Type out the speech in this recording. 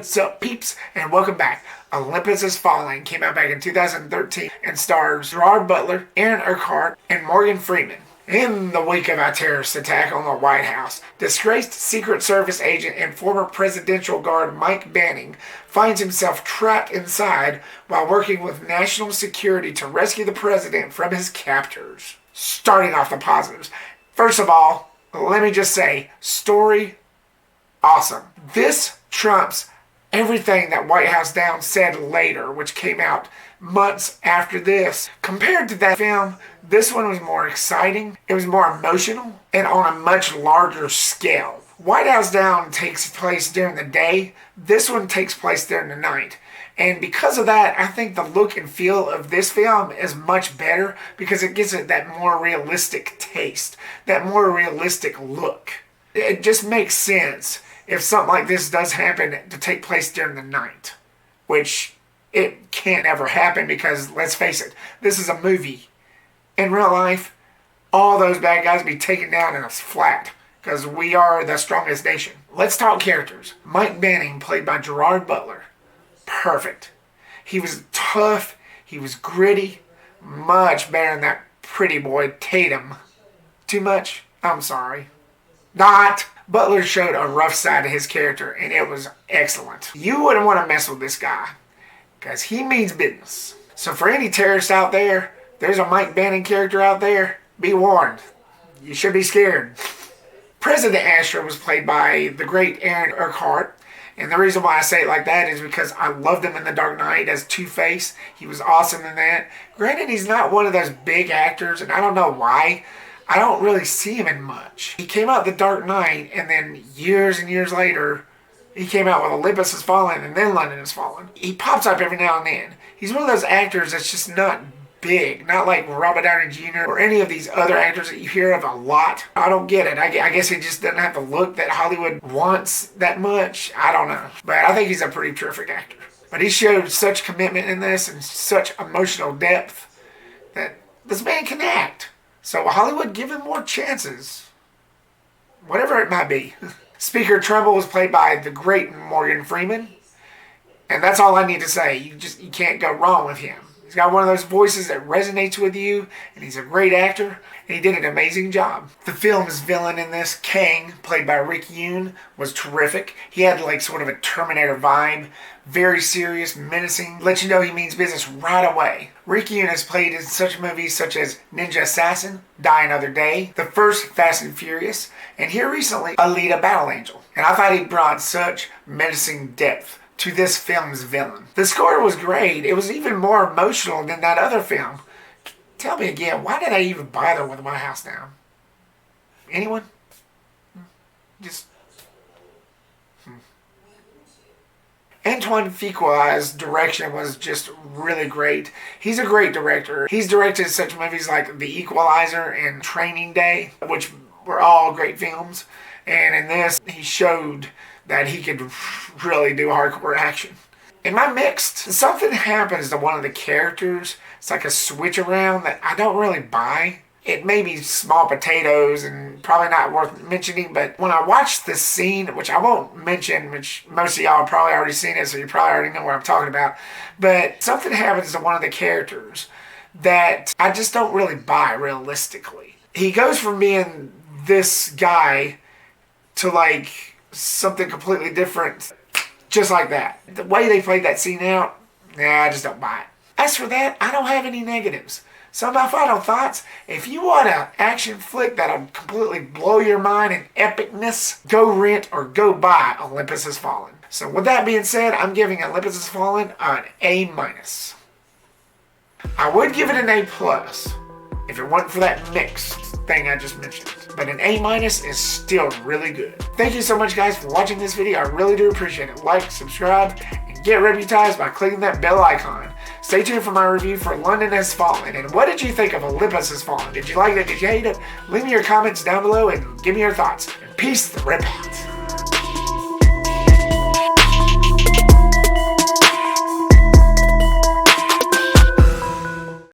What's up, peeps, and welcome back. Olympus Has Fallen came out back in 2013 and stars Gerard Butler, Eckhart, and Morgan Freeman. In the wake of a terrorist attack on the White House, disgraced Secret Service agent and former presidential guard Mike Banning finds himself trapped inside while working with national security to rescue the president from his captors. Starting off the positives. First of all, let me just say, story, awesome. This trumps everything that White House Down said later, which came out months after this. Compared to that film, this one was more exciting, it was more emotional, and on a much larger scale. White House Down takes place during the day, this one takes place during the night. And because of that, I think the look and feel of this film is much better because it gives it that more realistic taste, that more realistic look. It just makes sense if something like this does happen to take place during the night, which it can't ever happen because, let's face it, this is a movie. In real life, all those bad guys be taken down in a flat because we are the strongest nation. Let's talk characters. Mike Banning, played by Gerard Butler. Perfect. He was tough, he was gritty, much better than that pretty boy Tatum. Too much? I'm sorry. Not. Butler showed a rough side to his character, and it was excellent. You wouldn't want to mess with this guy, because he means business. So for any terrorists out there, there's a Mike Banning character out there, be warned. You should be scared. President Asher was played by the great Eckhart, and the reason why I say it like that is because I loved him in The Dark Knight as Two-Face. He was awesome in that. Granted, he's not one of those big actors, and I don't know why. I don't really see him in much. He came out The Dark Knight, and then years and years later, he came out with Olympus Has Fallen, and then London Has Fallen. He pops up every now and then. He's one of those actors that's just not big. Not like Robert Downey Jr. or any of these other actors that you hear of a lot. I don't get it. I guess he just doesn't have the look that Hollywood wants that much. I don't know. But I think he's a pretty terrific actor. But he showed such commitment in this and such emotional depth that this man can act. So Hollywood, give him more chances. Whatever it might be. Speaker Trumbull was played by the great Morgan Freeman. And that's all I need to say. You can't go wrong with him. He's got one of those voices that resonates with you. And he's a great actor. And he did an amazing job. The film's villain in this, Kang, played by Rick Yoon, was terrific. He had like sort of a Terminator vibe. Very serious, menacing, let you know he means business right away. Rick Yoon has played in such movies such as Ninja Assassin, Die Another Day, the first Fast and Furious, and here recently, Alita Battle Angel. And I thought he brought such menacing depth to this film's villain. The score was great. It was even more emotional than that other film. Tell me again, why did I even bother with White House Down? Anyone? Just... Antoine Fuqua's direction was just really great. He's a great director. He's directed such movies like The Equalizer and Training Day, which were all great films. And in this, he showed that he could really do hardcore action. Am I mixed? Something happens to one of the characters. It's like a switch around that I don't really buy. It may be small potatoes and probably not worth mentioning, but when I watched this scene, which I won't mention, which most of y'all have probably already seen it, so you probably already know what I'm talking about, but something happens to one of the characters that I just don't really buy realistically. He goes from being this guy to like something completely different, just like that. The way they played that scene out, I just don't buy it. As for that, I don't have any negatives. So my final thoughts, if you want an action flick that'll completely blow your mind in epicness, go rent or go buy Olympus Has Fallen. So with that being said, I'm giving Olympus Has Fallen an A-. I would give it an A+ if it wasn't for that mixed thing I just mentioned. But an A- is still really good. Thank you so much guys for watching this video. I really do appreciate it. Like, subscribe, and get reputized by clicking that bell icon. Stay tuned for my review for London Has Fallen. And what did you think of Olympus Has Fallen? Did you like it? Did you hate it? Leave me your comments down below and give me your thoughts. And peace the rip out.